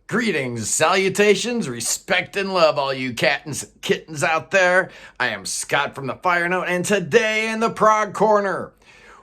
Greetings, salutations, respect and love, all you kittens out there. I am Scott from the Fire Note, and today in the Prog Corner,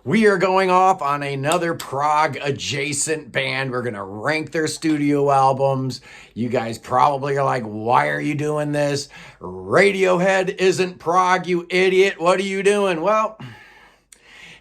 we are going off on another Prog adjacent band. We're going to rank their studio albums. You guys probably are like, why are you doing this? Radiohead isn't Prog, you idiot. What are you doing? Well,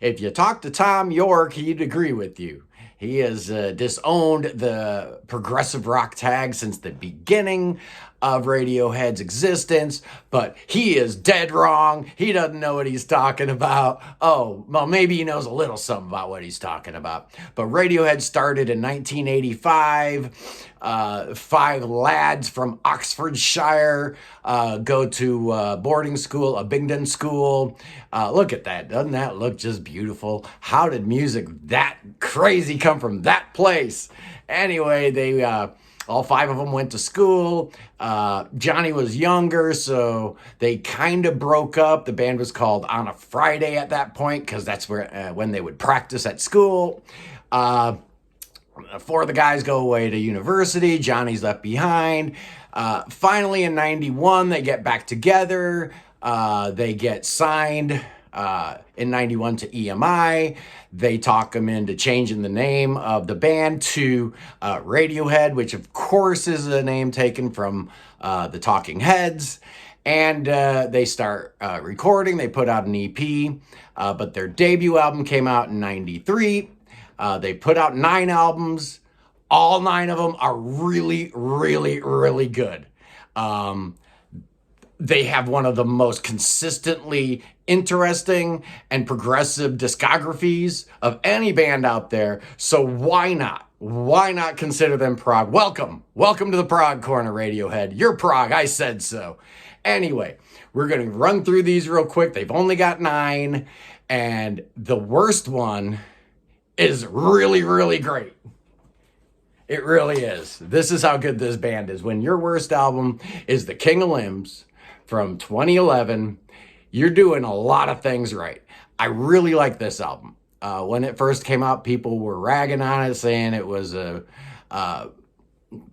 if you talk to Tom York, he'd agree with you. He has disowned the progressive rock tag since the beginning of Radiohead's existence, but he is dead wrong. He doesn't know what he's talking about. Oh, well, maybe he knows a little something about what he's talking about. But Radiohead started in 1985. Five lads from Oxfordshire go to boarding school, Abingdon School. Look at that. Doesn't that look just beautiful? How did music that crazy come from that place? Anyway, they all five of them went to school. Johnny was younger, so they kind of broke up. The band was called On a Friday at that point because that's where when they would practice at school. Four of the guys go away to university. Johnny's left behind. Finally, in 91, they get back together. They get signed in 91 to EMI. They talk him into changing the name of the band to Radiohead, which of course is a name taken from the Talking Heads. And they start recording. They put out an EP, but their debut album came out in 93. They put out 9 albums. All 9 of them are really, really, really good. They have one of the most consistently interesting and progressive discographies of any band out there. So why not? Why not consider them Prog? Welcome to the Prog Corner, Radiohead. You're Prog, I said so. Anyway, we're going to run through these real quick. They've only got 9, and the worst one is really, really great. It really is. This is how good this band is. When your worst album is The King of Limbs from 2011, you're doing a lot of things right. I really like this album. When it first came out, people were ragging on it, saying it was a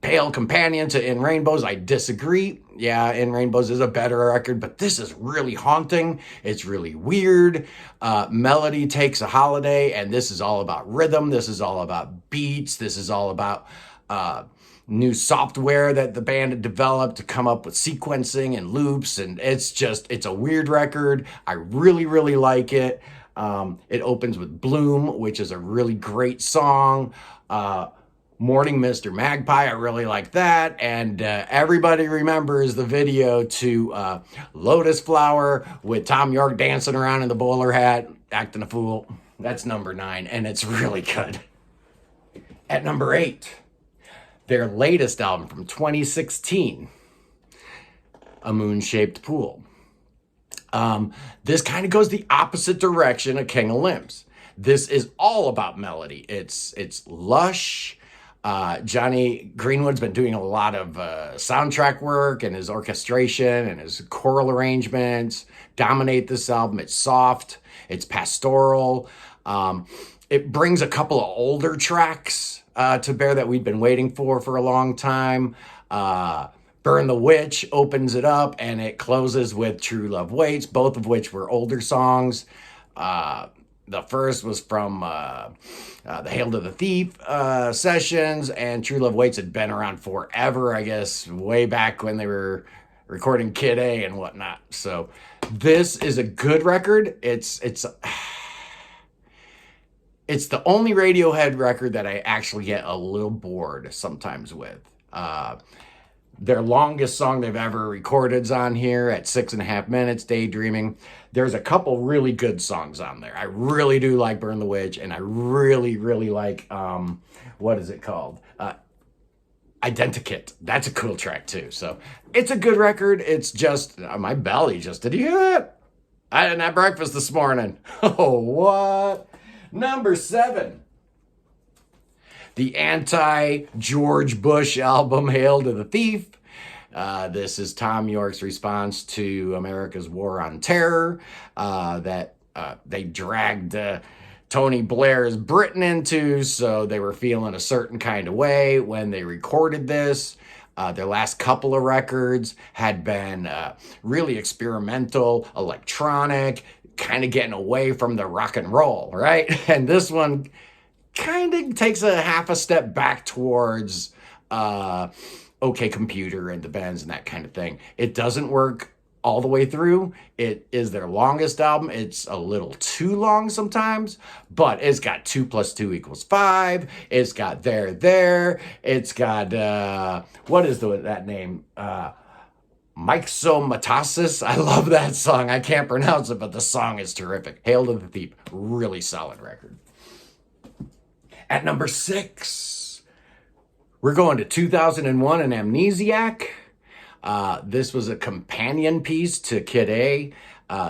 pale companion to In Rainbows. I disagree. Yeah, In Rainbows is a better record, but this is really haunting. It's really weird. Melody takes a holiday, and this is all about rhythm. This is all about beats. This is all about new software that the band had developed to come up with sequencing and loops, and it's a weird record. I really, really like it. It opens with Bloom, which is a really great song. Morning Mr. Magpie, I really like that. And everybody remembers the video to Lotus Flower with Tom York dancing around in the bowler hat, acting a fool. That's number 9, and it's really good. At number 8, their latest album from 2016, A Moon-Shaped Pool. This kind of goes the opposite direction of King of Limbs. This is all about melody. It's lush. Johnny Greenwood's been doing a lot of soundtrack work, and his orchestration and his choral arrangements dominate this album. It's soft, it's pastoral. It brings a couple of older tracks to bear that we've been waiting for a long time. Burn the Witch opens it up, and it closes with True Love Waits, both of which were older songs. The first was from the Hail to the Thief sessions, and True Love Waits had been around forever, I guess, way back when they were recording Kid A and whatnot. So this is a good record. It's the only Radiohead record that I actually get a little bored sometimes with. Their longest song they've ever recorded is on here at 6.5 minutes, Daydreaming. There's a couple really good songs on there. I really do like Burn the Witch, and I really, really like, what is it called? Identikit. That's a cool track too. So it's a good record. It's just, my belly just, did you hear that? I didn't have breakfast this morning. Oh, what? Number 7. The anti-George Bush album, Hail to the Thief. This is Tom York's response to America's war on terror, that they dragged Tony Blair's Britain into, so they were feeling a certain kind of way when they recorded this. Their last couple of records had been really experimental, electronic, kind of getting away from the rock and roll, right? And this one kind of takes a half a step back towards OK Computer and the Bends and that kind of thing. It doesn't work all the way through. It is their longest album. It's a little too long sometimes, but it's got 2 + 2 = 5. It's got There. It's got, what is that name? Myxomatosis. I love that song. I can't pronounce it, but the song is terrific. Hail to the Thief. Really solid record. At number 6, we're going to 2001 and Amnesiac. This was a companion piece to Kid A.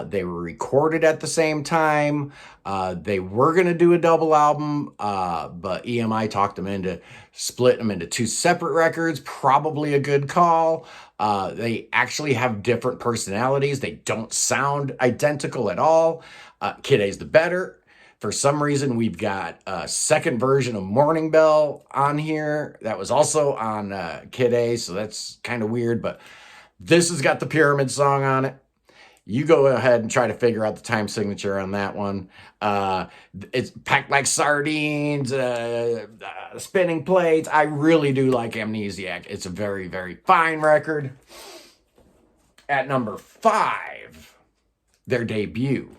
They were recorded at the same time. They were going to do a double album, but EMI talked them into splitting them into 2 separate records. Probably a good call. They actually have different personalities. They don't sound identical at all. Kid A's the better. For some reason, we've got a second version of Morning Bell on here. That was also on Kid A, so that's kind of weird. But this has got the Pyramid song on it. You go ahead and try to figure out the time signature on that one. It's packed like sardines, spinning plates. I really do like Amnesiac. It's a very, very fine record. At number 5, their debut.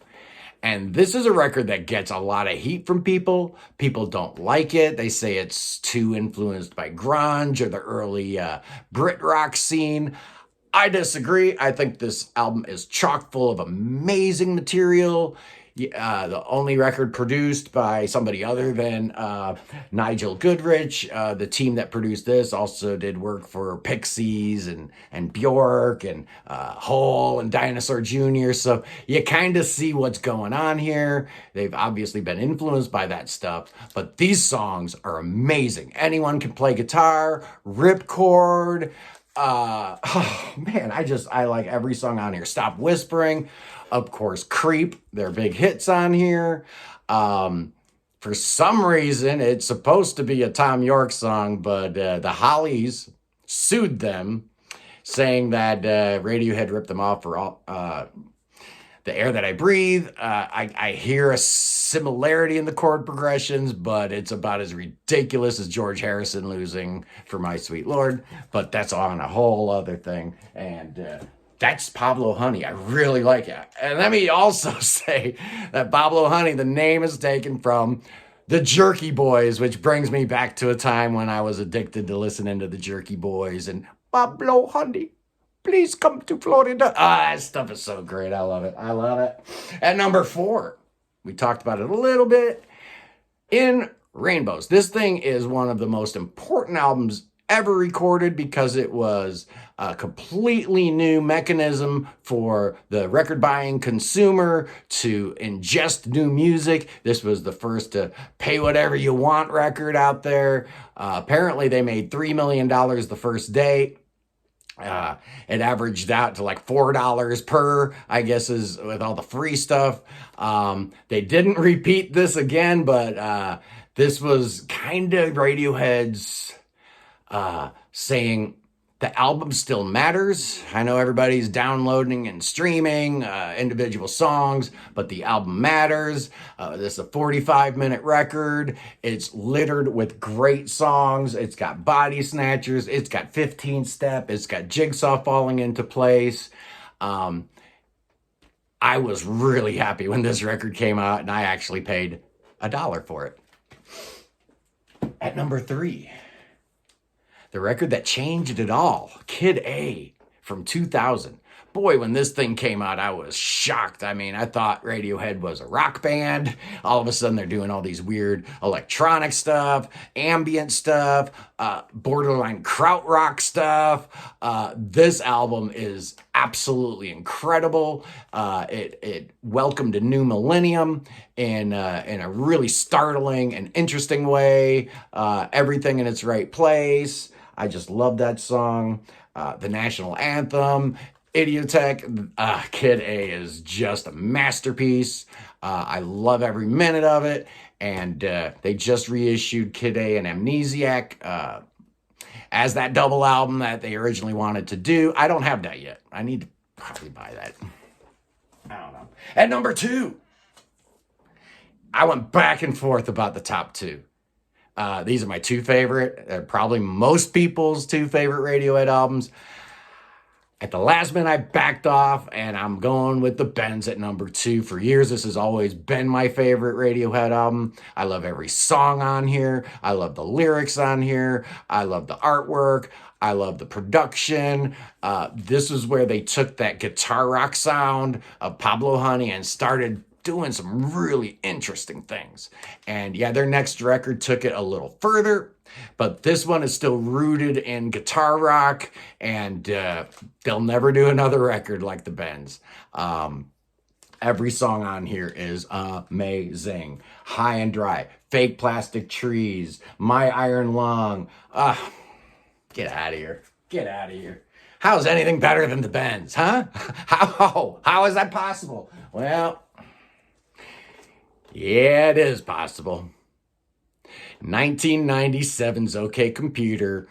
And this is a record that gets a lot of heat from people. People don't like it. They say it's too influenced by grunge or the early Brit rock scene. I disagree. I think this album is chock full of amazing material. The only record produced by somebody other than Nigel Goodrich. The team that produced this also did work for Pixies and Bjork and Hole and Dinosaur Jr. So you kind of see what's going on here. They've obviously been influenced by that stuff, but these songs are amazing. Anyone can play guitar, ripcord. Oh man, I like every song on here. Stop Whispering, of course, Creep, their big hits on here. For some reason, it's supposed to be a Tom York song, but the Hollies sued them, saying that Radiohead ripped them off for all The Air That I Breathe. I hear a similarity in the chord progressions, but it's about as ridiculous as George Harrison losing for My Sweet Lord. But that's on a whole other thing. And that's Pablo Honey. I really like it. And let me also say that Pablo Honey, the name is taken from the Jerky Boys, which brings me back to a time when I was addicted to listening to the Jerky Boys and Pablo Honey. Please come to Florida. That stuff is so great. I love it. At number 4, we talked about it a little bit. In Rainbows. This thing is one of the most important albums ever recorded because it was a completely new mechanism for the record buying consumer to ingest new music. This was the first pay whatever you want record out there. Apparently they made $3 million the first day. It averaged out to like $4 per, I guess, is with all the free stuff. They didn't repeat this again, but this was kind of Radiohead's saying the album still matters. I know everybody's downloading and streaming individual songs, but the album matters. This is a 45-minute record. It's littered with great songs. It's got Body Snatchers. It's got 15 Step. It's got Jigsaw falling into place. I was really happy when this record came out, and I actually paid $1 for it. At number 3, the record that changed it all, Kid A from 2000. Boy, when this thing came out, I was shocked. I mean, I thought Radiohead was a rock band. All of a sudden, they're doing all these weird electronic stuff, ambient stuff, borderline krautrock stuff. This album is absolutely incredible. It welcomed a new millennium in a really startling and interesting way. Everything in its right place. I just love that song. The national anthem. Idiotech, Kid A is just a masterpiece. I love every minute of it. And they just reissued Kid A and Amnesiac as that double album that they originally wanted to do. I don't have that yet. I need to probably buy that. I don't know. At number 2, I went back and forth about the top 2. These are my 2 favorite, probably most people's 2 favorite Radiohead albums. At the last minute, I backed off, and I'm going with the Bends at number 2. For years, this has always been my favorite Radiohead album. I love every song on here. I love the lyrics on here. I love the artwork. I love the production. This is where they took that guitar rock sound of Pablo Honey and started doing some really interesting things. And yeah, their next record took it a little further, but this one is still rooted in guitar rock, and they'll never do another record like the Bends. Every song on here is amazing. High and Dry, Fake Plastic Trees, My Iron Lung. Get out of here. Get out of here. How is anything better than the Bends, huh? How is that possible? Well, yeah, it is possible. 1997's OK Computer,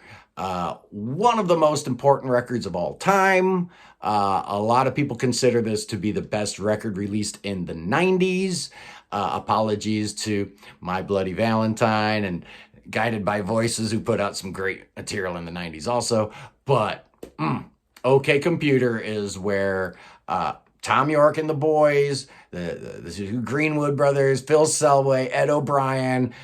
one of the most important records of all time. A lot of people consider this to be the best record released in the 90s. Apologies to My Bloody Valentine and Guided by Voices, who put out some great material in the 90s also. But OK Computer is where Tom York and the boys, the Greenwood brothers, Phil Selway, Ed O'Brien,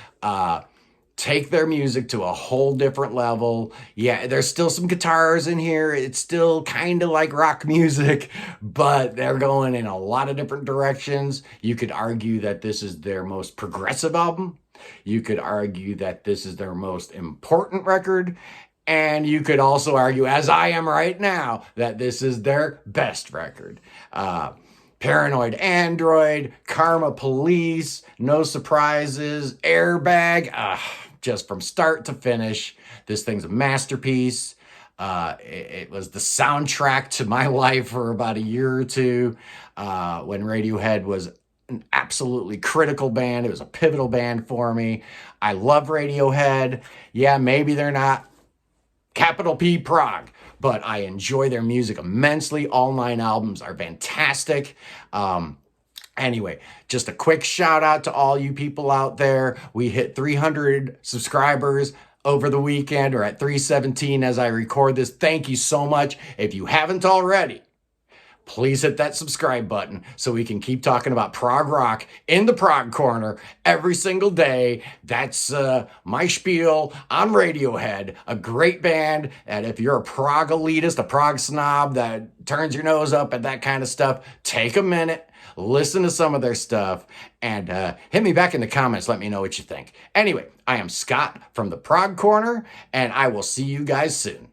take their music to a whole different level. Yeah, there's still some guitars in here. It's still kind of like rock music, but they're going in a lot of different directions. You could argue that this is their most progressive album. You could argue that this is their most important record. And you could also argue, as I am right now, that this is their best record. Paranoid Android, Karma Police, No Surprises, Airbag. Just from start to finish, this thing's a masterpiece. It was the soundtrack to my life for about a year or two when Radiohead was an absolutely critical band. It was a pivotal band for me. I love Radiohead. Yeah, maybe they're not capital P Prog, but I enjoy their music immensely. All 9 albums are fantastic. Anyway, just a quick shout out to all you people out there. We hit 300 subscribers over the weekend, or at 317 as I record this. Thank you so much. If you haven't already, please hit that subscribe button so we can keep talking about prog rock in the Prog Corner every single day. That's my spiel on Radiohead, a great band. And if you're a prog elitist, a prog snob that turns your nose up at that kind of stuff, take a minute, listen to some of their stuff, and hit me back in the comments. Let me know what you think. Anyway, I am Scott from the Prog Corner, and I will see you guys soon.